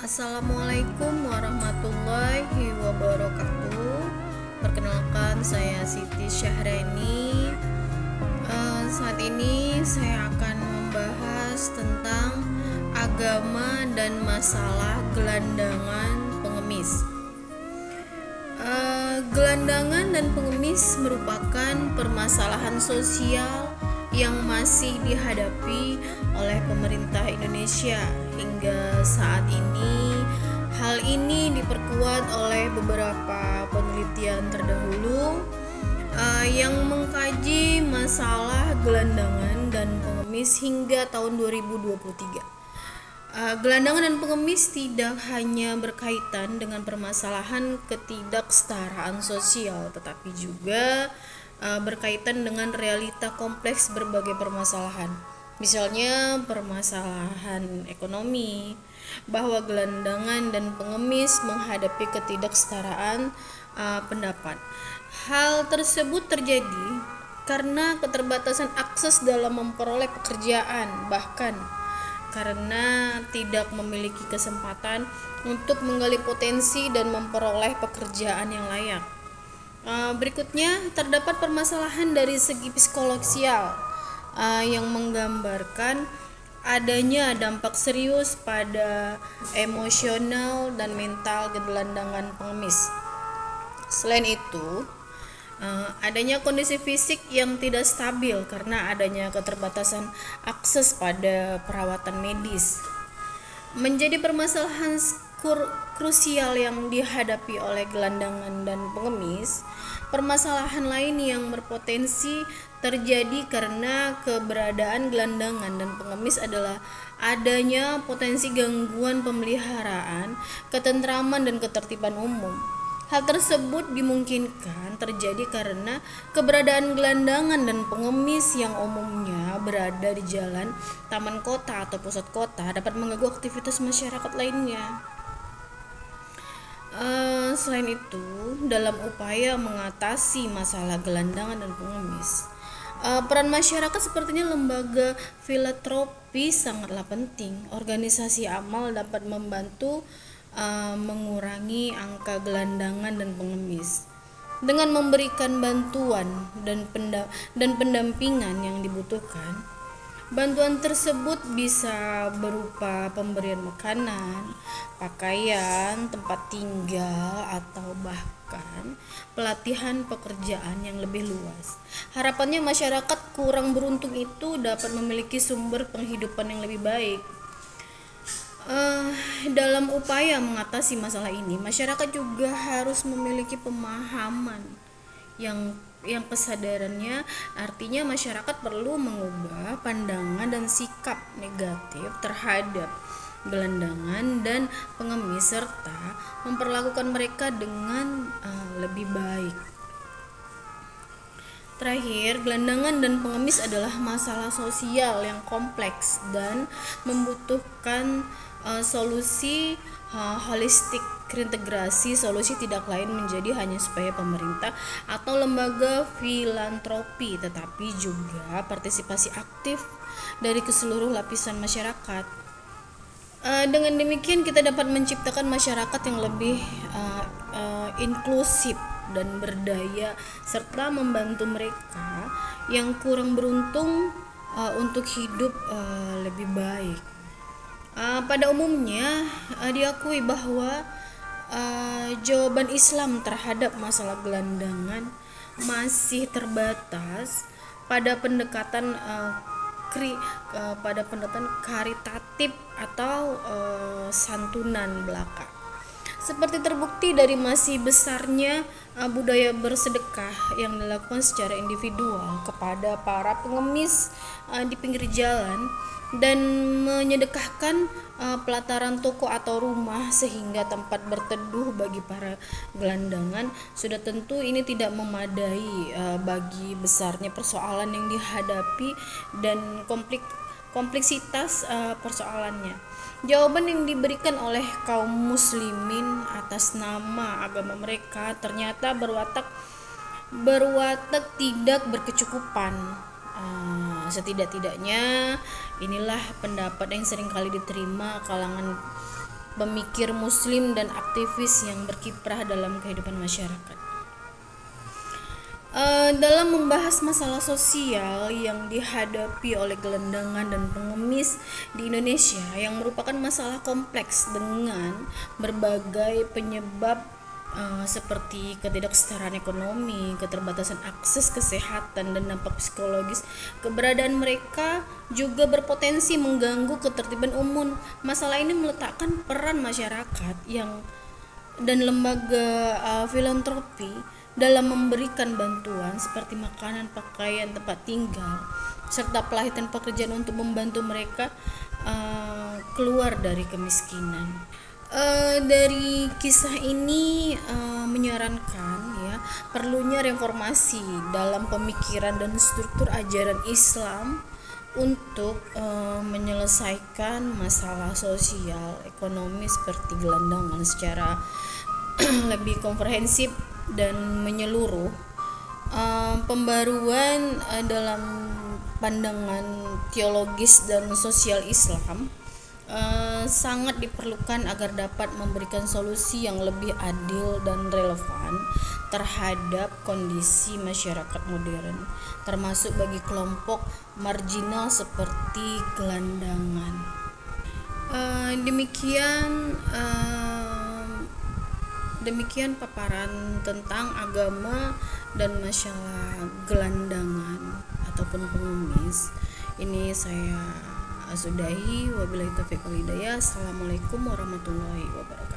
Assalamualaikum warahmatullahi wabarakatuh. Perkenalkan, saya Siti Syahreni. Saat ini saya akan membahas tentang agama dan masalah gelandangan pengemis. Gelandangan dan pengemis merupakan permasalahan sosial yang masih dihadapi oleh pemerintah Indonesia hingga saat ini. Hal ini diperkuat oleh beberapa penelitian terdahulu yang mengkaji masalah gelandangan dan pengemis hingga tahun 2023. Gelandangan dan pengemis tidak hanya berkaitan dengan permasalahan ketidaksetaraan sosial, tetapi juga berkaitan dengan realita kompleks berbagai permasalahan. Misalnya permasalahan ekonomi, bahwa gelandangan dan pengemis menghadapi ketidaksetaraan pendapat. Hal tersebut terjadi karena keterbatasan akses dalam memperoleh pekerjaan, bahkan karena tidak memiliki kesempatan untuk menggali potensi dan memperoleh pekerjaan yang layak. Berikutnya, terdapat permasalahan dari segi psikologial yang menggambarkan adanya dampak serius pada emosional dan mental gelandangan pengemis. Selain itu, adanya kondisi fisik yang tidak stabil karena adanya keterbatasan akses pada perawatan medis menjadi permasalahan krusial yang dihadapi oleh gelandangan dan pengemis. Permasalahan lain yang berpotensi terjadi karena keberadaan gelandangan dan pengemis adalah adanya potensi gangguan pemeliharaan, ketentraman dan ketertiban umum. Hal tersebut dimungkinkan terjadi karena keberadaan gelandangan dan pengemis yang umumnya berada di jalan, taman kota atau pusat kota dapat mengganggu aktivitas masyarakat lainnya. Selain itu, dalam upaya mengatasi masalah gelandangan dan pengemis, peran masyarakat sepertinya lembaga filantropi sangatlah penting. Organisasi amal dapat membantu mengurangi angka gelandangan dan pengemis dengan memberikan bantuan dan pendampingan yang dibutuhkan. Bantuan tersebut bisa berupa pemberian makanan, pakaian, tempat tinggal, atau bahkan pelatihan pekerjaan yang lebih luas. Harapannya masyarakat kurang beruntung itu dapat memiliki sumber penghidupan yang lebih baik. Dalam upaya mengatasi masalah ini, masyarakat juga harus memiliki pemahaman yang kesadarannya artinya masyarakat perlu mengubah pandangan dan sikap negatif terhadap gelandangan dan pengemis serta memperlakukan mereka dengan lebih baik. Terakhir, gelandangan dan pengemis adalah masalah sosial yang kompleks dan membutuhkan solusi holistik. Integrasi solusi tidak lain menjadi hanya supaya pemerintah atau lembaga filantropi, tetapi juga partisipasi aktif dari keseluruh lapisan masyarakat. Dengan demikian kita dapat menciptakan masyarakat yang lebih inklusif dan berdaya serta membantu mereka yang kurang beruntung untuk hidup lebih baik. Pada umumnya diakui bahwa jawaban Islam terhadap masalah gelandangan masih terbatas pada pendekatan karitatif atau santunan belaka. Seperti terbukti dari masih besarnya budaya bersedekah yang dilakukan secara individual kepada para pengemis di pinggir jalan dan menyedekahkan pelataran toko atau rumah sehingga tempat berteduh bagi para gelandangan. Sudah tentu ini tidak memadai bagi besarnya persoalan yang dihadapi dan kompleksitas persoalannya. Jawaban yang diberikan oleh kaum muslimin atas nama agama mereka ternyata berwatak tidak berkecukupan. Setidak-tidaknya inilah pendapat yang seringkali diterima kalangan pemikir muslim dan aktivis yang berkiprah dalam kehidupan masyarakat. Dalam membahas masalah sosial yang dihadapi oleh gelandangan dan pengemis di Indonesia yang merupakan masalah kompleks dengan berbagai penyebab seperti ketidaksetaraan ekonomi, keterbatasan akses kesehatan, dan dampak psikologis, keberadaan mereka juga berpotensi mengganggu ketertiban umum. Masalah ini meletakkan peran masyarakat dan lembaga filantropi dalam memberikan bantuan seperti makanan, pakaian, tempat tinggal, serta pelatihan pekerjaan untuk membantu mereka keluar dari kemiskinan. Dari kisah ini menyarankan ya perlunya reformasi dalam pemikiran dan struktur ajaran Islam untuk menyelesaikan masalah sosial ekonomi seperti gelandangan secara lebih komprehensif dan menyeluruh. Pembaruan dalam pandangan teologis dan sosial Islam sangat diperlukan agar dapat memberikan solusi yang lebih adil dan relevan terhadap kondisi masyarakat modern, termasuk bagi kelompok marginal seperti gelandangan. Demikian paparan tentang agama dan masalah gelandangan ataupun pengemis. Ini saya sudahi. Wabillahi taufiq wal hidayah. Assalamualaikum warahmatullahi wabarakatuh.